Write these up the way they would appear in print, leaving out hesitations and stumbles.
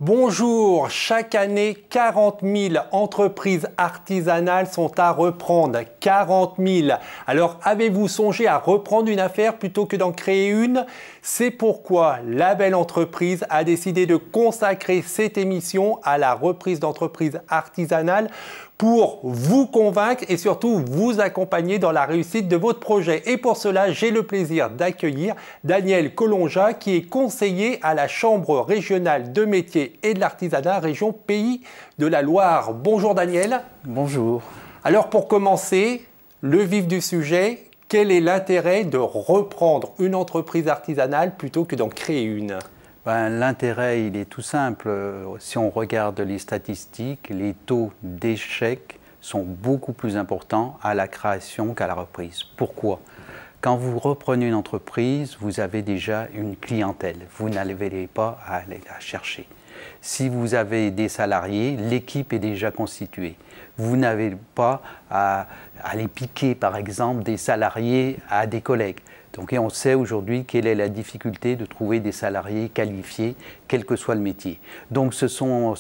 Bonjour, chaque année, 40 000 entreprises artisanales sont à reprendre. 40 000. Alors, avez-vous songé à reprendre une affaire plutôt que d'en créer une? C'est pourquoi La Belle Entreprise a décidé de consacrer cette émission à la reprise d'entreprises artisanales pour vous convaincre et surtout vous accompagner dans la réussite de votre projet. Et pour cela, j'ai le plaisir d'accueillir Daniel Collonja, qui est conseiller à la Chambre régionale de métiers et de l'artisanat, région Pays de la Loire. Bonjour Daniel. Bonjour. Alors pour commencer, le vif du sujet, quel est l'intérêt de reprendre une entreprise artisanale plutôt que d'en créer une? L'intérêt, il est tout simple. Si on regarde les statistiques, les taux d'échec sont beaucoup plus importants à la création qu'à la reprise. Pourquoi? Quand vous reprenez une entreprise, vous avez déjà une clientèle. Vous n'allez pas à aller la chercher. Si vous avez des salariés, l'équipe est déjà constituée. Vous n'avez pas à aller piquer, par exemple, des salariés à des collègues. Donc, et on sait aujourd'hui quelle est la difficulté de trouver des salariés qualifiés, quel que soit le métier. Donc, ce sont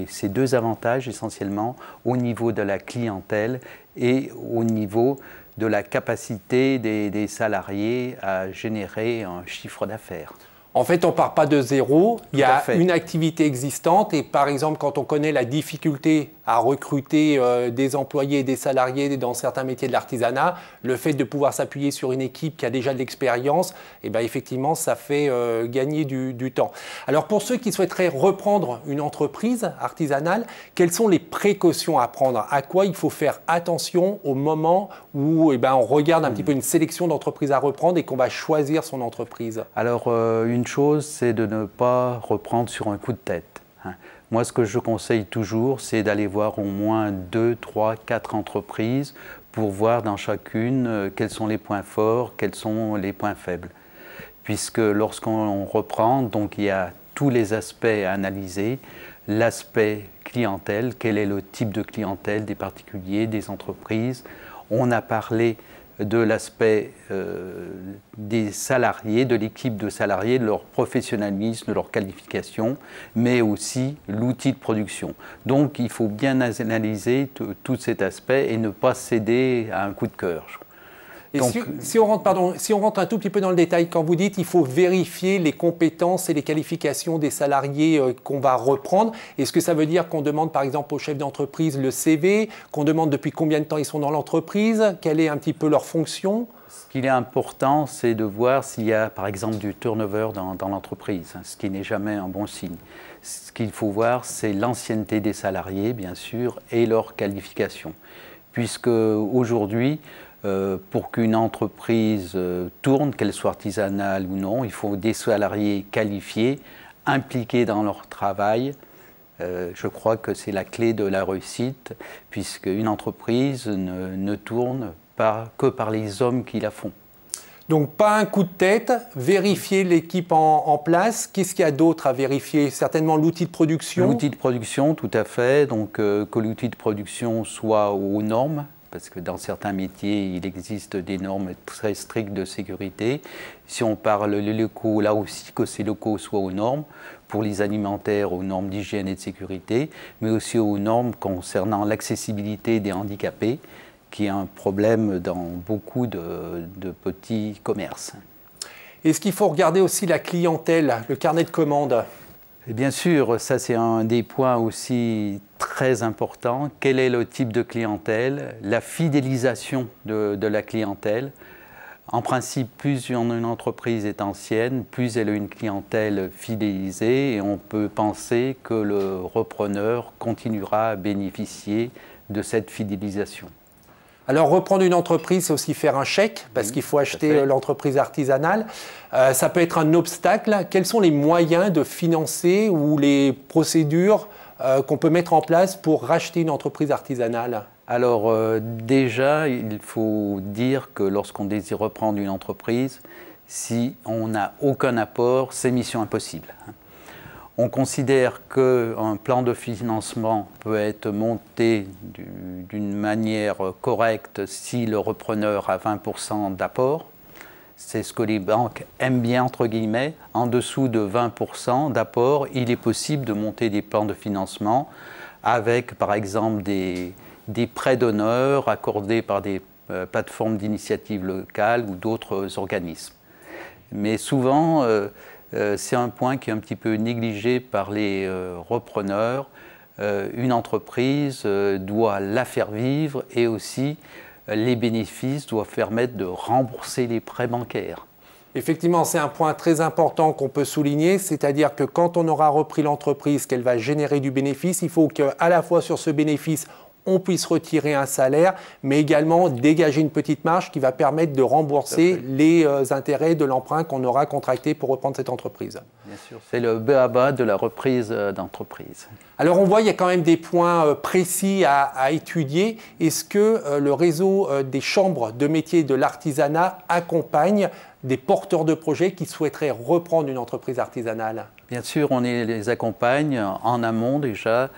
ces deux avantages essentiellement au niveau de la clientèle et au niveau de la capacité des salariés à générer un chiffre d'affaires. En fait, on ne part pas de zéro, il y a une activité existante et par exemple, quand on connaît la difficulté à recruter des employés et des salariés dans certains métiers de l'artisanat, le fait de pouvoir s'appuyer sur une équipe qui a déjà de l'expérience, effectivement, ça fait gagner du temps. Alors pour ceux qui souhaiteraient reprendre une entreprise artisanale, quelles sont les précautions à prendre? À quoi il faut faire attention au moment où on regarde un petit peu une sélection d'entreprises à reprendre et qu'on va choisir son entreprise? Alors, une chose, c'est de ne pas reprendre sur un coup de tête. Moi, ce que je conseille toujours, c'est d'aller voir au moins 2, 3, 4 entreprises pour voir dans chacune quels sont les points forts, quels sont les points faibles. Puisque lorsqu'on reprend, donc il y a tous les aspects à analyser. L'aspect clientèle, quel est le type de clientèle des particuliers, des entreprises. On a parlé de l'aspect des salariés, de l'équipe de salariés, de leur professionnalisme, de leur qualification, mais aussi l'outil de production. Donc il faut bien analyser tout cet aspect et ne pas céder à un coup de cœur. Et donc, si on rentre un tout petit peu dans le détail, quand vous dites qu'il faut vérifier les compétences et les qualifications des salariés qu'on va reprendre, est-ce que ça veut dire qu'on demande par exemple aux chefs d'entreprise le CV, qu'on demande depuis combien de temps ils sont dans l'entreprise, quelle est un petit peu leur fonction? Ce qui est important, c'est de voir s'il y a par exemple du turnover dans l'entreprise, ce qui n'est jamais un bon signe. Ce qu'il faut voir, c'est l'ancienneté des salariés, bien sûr, et leur qualification. Puisque aujourd'hui, pour qu'une entreprise tourne, qu'elle soit artisanale ou non, il faut des salariés qualifiés, impliqués dans leur travail. Je crois que c'est la clé de la réussite, puisqu'une entreprise ne tourne que par les hommes qui la font. Donc pas un coup de tête, vérifier l'équipe en place. Qu'est-ce qu'il y a d'autre à vérifier? Certainement l'outil de production. L'outil de production, tout à fait. Donc que l'outil de production soit aux normes, parce que dans certains métiers, il existe des normes très strictes de sécurité. Si on parle les locaux, là aussi, que ces locaux soient aux normes, pour les alimentaires, aux normes d'hygiène et de sécurité, mais aussi aux normes concernant l'accessibilité des handicapés, qui est un problème dans beaucoup de petits commerces. Est-ce qu'il faut regarder aussi la clientèle, le carnet de commandes? Et bien sûr, ça c'est un des points aussi très importants. Quel est le type de clientèle? La fidélisation de la clientèle. En principe, plus une entreprise est ancienne, plus elle a une clientèle fidélisée et on peut penser que le repreneur continuera à bénéficier de cette fidélisation. Alors reprendre une entreprise, c'est aussi faire un chèque parce qu'il faut acheter l'entreprise artisanale. Ça peut être un obstacle. Quels sont les moyens de financer ou les procédures qu'on peut mettre en place pour racheter une entreprise artisanale? Alors déjà, il faut dire que lorsqu'on désire reprendre une entreprise, si on n'a aucun apport, c'est mission impossible. On considère qu'un plan de financement peut être monté d'une manière correcte si le repreneur a 20% d'apport. C'est ce que les banques aiment bien, entre guillemets. En dessous de 20% d'apport, il est possible de monter des plans de financement avec, par exemple, des prêts d'honneur accordés par des plateformes d'initiative locales ou d'autres organismes. Mais souvent, c'est un point qui est un petit peu négligé par les repreneurs. Une entreprise doit la faire vivre et aussi les bénéfices doivent permettre de rembourser les prêts bancaires. Effectivement, c'est un point très important qu'on peut souligner, c'est-à-dire que quand on aura repris l'entreprise, qu'elle va générer du bénéfice, il faut qu'à la fois sur ce bénéfice, on puisse retirer un salaire, mais également dégager une petite marge qui va permettre de rembourser les intérêts de l'emprunt qu'on aura contracté pour reprendre cette entreprise. Bien sûr, c'est le b.a.-ba de la reprise d'entreprise. Alors on voit, il y a quand même des points précis à étudier. Est-ce que le réseau des chambres de métiers de l'artisanat accompagne des porteurs de projets qui souhaiteraient reprendre une entreprise artisanale? Bien sûr, on les accompagne en amont déjà.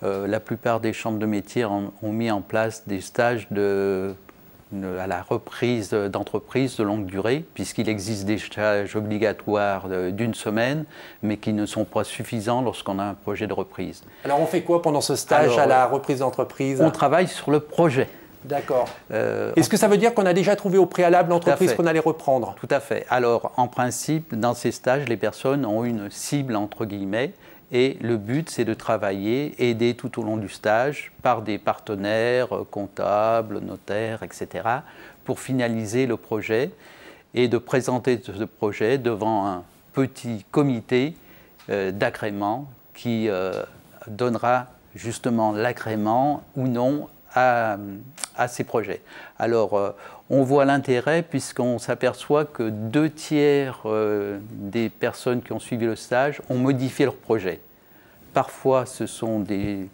La plupart des chambres de métiers ont mis en place des stages à la reprise d'entreprise de longue durée, puisqu'il existe des stages obligatoires d'une semaine, mais qui ne sont pas suffisants lorsqu'on a un projet de reprise. Alors on fait quoi pendant ce stage à la reprise d'entreprise? On travaille sur le projet. D'accord. Est-ce que ça veut dire qu'on a déjà trouvé au préalable l'entreprise qu'on allait reprendre? Tout à fait. Alors, en principe, dans ces stages, les personnes ont une cible, entre guillemets, et le but, c'est de travailler, aider tout au long du stage par des partenaires, comptables, notaires, etc., pour finaliser le projet et de présenter ce projet devant un petit comité d'agrément qui donnera justement l'agrément ou non à ces projets. Alors, on voit l'intérêt puisqu'on s'aperçoit que 2 tiers des personnes qui ont suivi le stage ont modifié leur projet. Parfois, ce sont des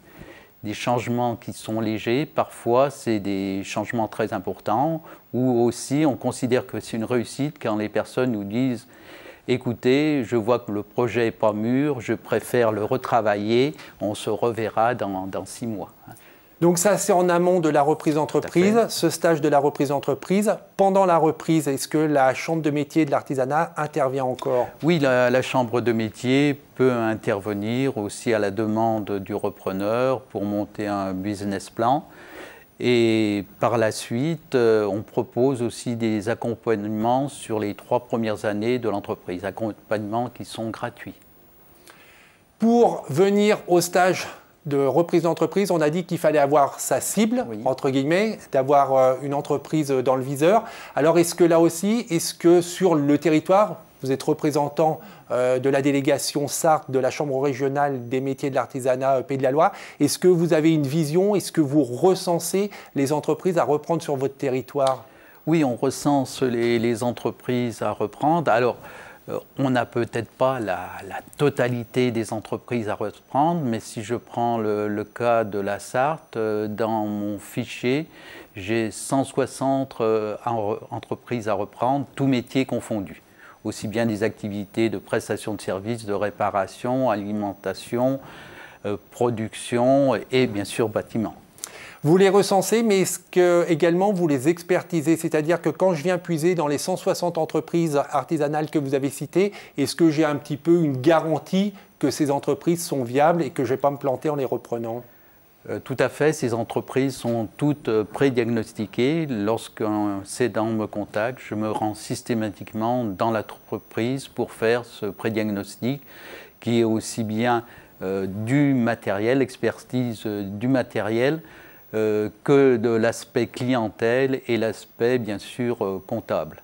changements qui sont légers, parfois, c'est des changements très importants, ou aussi, on considère que c'est une réussite quand les personnes nous disent « Écoutez, je vois que le projet n'est pas mûr, je préfère le retravailler, on se reverra dans 6 mois ». Donc ça, c'est en amont de la reprise d'entreprise, ce stage de la reprise d'entreprise. Pendant la reprise, est-ce que la chambre de métier de l'artisanat intervient encore? Oui, la chambre de métier peut intervenir aussi à la demande du repreneur pour monter un business plan. Et par la suite, on propose aussi des accompagnements sur les 3 premières années de l'entreprise, accompagnements qui sont gratuits. Pour venir au stage de reprise d'entreprise, on a dit qu'il fallait avoir sa cible, oui, entre guillemets, d'avoir une entreprise dans le viseur. Alors est-ce que là aussi, est-ce que sur le territoire, vous êtes représentant de la délégation Sarthe de la Chambre régionale des métiers de l'artisanat Pays de la Loire, est-ce que vous avez une vision, est-ce que vous recensez les entreprises à reprendre sur votre territoire? Oui, on recense les entreprises à reprendre. Alors, on n'a peut-être pas la totalité des entreprises à reprendre, mais si je prends le cas de la Sarthe, dans mon fichier, j'ai 160 entreprises à reprendre, tous métiers confondus. Aussi bien des activités de prestation de services, de réparation, alimentation, production et bien sûr bâtiment. Vous les recensez, mais est-ce que également vous les expertisez? C'est-à-dire que quand je viens puiser dans les 160 entreprises artisanales que vous avez citées, est-ce que j'ai un petit peu une garantie que ces entreprises sont viables et que je ne vais pas me planter en les reprenant? Tout à fait, ces entreprises sont toutes pré-diagnostiquées. Lorsqu'un cédant me contacte, je me rends systématiquement dans l'entreprise pour faire ce pré-diagnostic qui est aussi bien du matériel, expertise du matériel, que de l'aspect clientèle et l'aspect bien sûr comptable.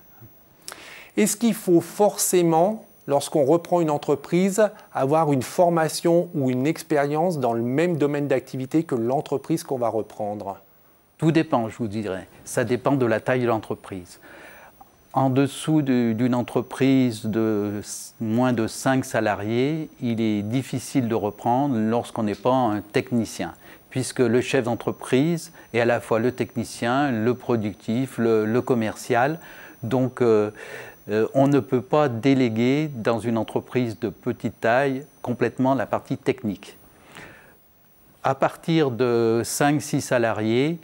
Est-ce qu'il faut forcément, lorsqu'on reprend une entreprise, avoir une formation ou une expérience dans le même domaine d'activité que l'entreprise qu'on va reprendre? Tout dépend, je vous dirais. Ça dépend de la taille de l'entreprise. En dessous d'une entreprise de moins de 5 salariés, il est difficile de reprendre lorsqu'on n'est pas un technicien, puisque le chef d'entreprise est à la fois le technicien, le productif, le commercial. Donc, On ne peut pas déléguer dans une entreprise de petite taille complètement la partie technique. À partir de 5-6 salariés,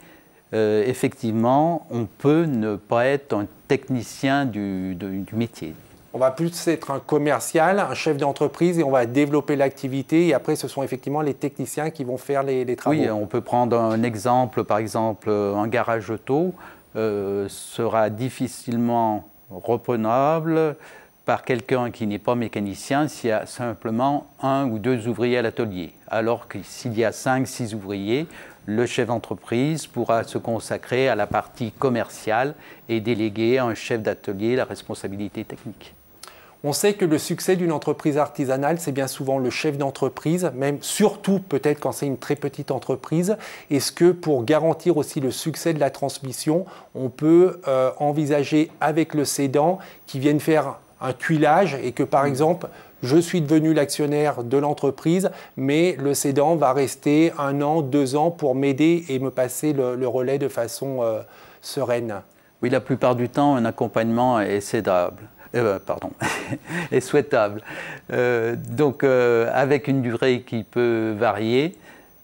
effectivement, on peut ne pas être un technicien du métier. On va plus être un commercial, un chef d'entreprise et on va développer l'activité. Et après, ce sont effectivement les techniciens qui vont faire les travaux. Oui, on peut prendre un exemple. Par exemple, un garage auto sera difficilement reprenable par quelqu'un qui n'est pas mécanicien s'il y a simplement 1 ou 2 ouvriers à l'atelier. Alors que s'il y a 5-6 ouvriers, le chef d'entreprise pourra se consacrer à la partie commerciale et déléguer à un chef d'atelier la responsabilité technique. On sait que le succès d'une entreprise artisanale, c'est bien souvent le chef d'entreprise, même surtout peut-être quand c'est une très petite entreprise. Est-ce que pour garantir aussi le succès de la transmission, on peut envisager avec le cédant qui vienne faire un tuilage et que par exemple, je suis devenu l'actionnaire de l'entreprise, mais le cédant va rester 1 an, 2 ans pour m'aider et me passer le relais de façon sereine? Oui, la plupart du temps, un accompagnement est cédable. Est souhaitable. Avec une durée qui peut varier,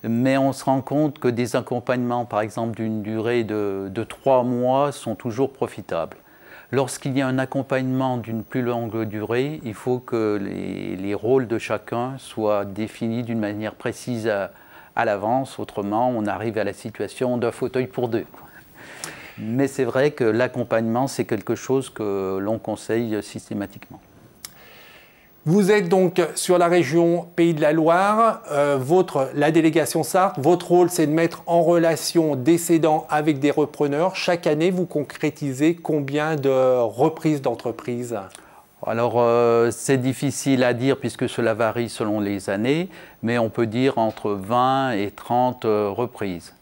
mais on se rend compte que des accompagnements, par exemple d'une durée de 3 mois, sont toujours profitables. Lorsqu'il y a un accompagnement d'une plus longue durée, il faut que les rôles de chacun soient définis d'une manière précise à l'avance, autrement on arrive à la situation d'un fauteuil pour 2. Mais c'est vrai que l'accompagnement, c'est quelque chose que l'on conseille systématiquement. Vous êtes donc sur la région Pays de la Loire, la délégation Sarthe, votre rôle c'est de mettre en relation des cédants avec des repreneurs. Chaque année, vous concrétisez combien de reprises d'entreprise? Alors c'est difficile à dire puisque cela varie selon les années, mais on peut dire entre 20 et 30 reprises.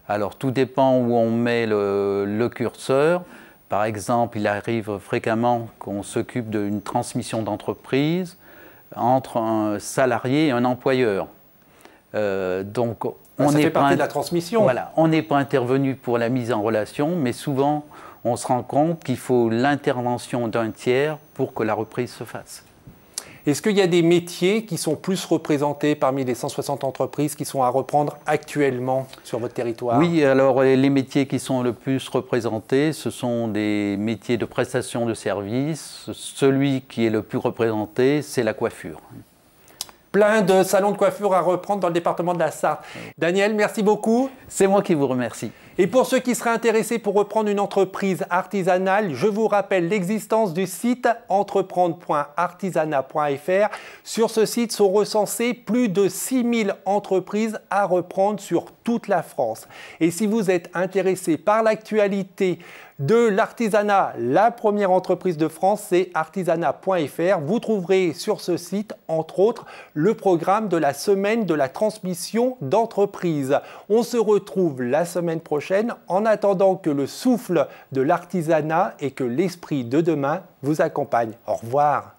Alors tout dépend où on met le curseur. Par exemple, il arrive fréquemment qu'on s'occupe d'une transmission d'entreprise entre un salarié et un employeur. Donc ça fait partie de la transmission. Voilà, on n'est pas intervenu pour la mise en relation, mais souvent on se rend compte qu'il faut l'intervention d'un tiers pour que la reprise se fasse. Est-ce qu'il y a des métiers qui sont plus représentés parmi les 160 entreprises qui sont à reprendre actuellement sur votre territoire? Oui, alors les métiers qui sont le plus représentés, ce sont des métiers de prestation de services. Celui qui est le plus représenté, c'est la coiffure. Plein de salons de coiffure à reprendre dans le département de la Sarthe. Daniel, merci beaucoup. C'est moi qui vous remercie. Et pour ceux qui seraient intéressés pour reprendre une entreprise artisanale, je vous rappelle l'existence du site entreprendre.artisanat.fr. Sur ce site sont recensées plus de 6000 entreprises à reprendre sur toute la France. Et si vous êtes intéressé par l'actualité de l'artisanat, la première entreprise de France, c'est artisanat.fr. Vous trouverez sur ce site, entre autres, le programme de la semaine de la transmission d'entreprise. On se retrouve la semaine prochaine en attendant que le souffle de l'artisanat et que l'esprit de demain vous accompagnent. Au revoir.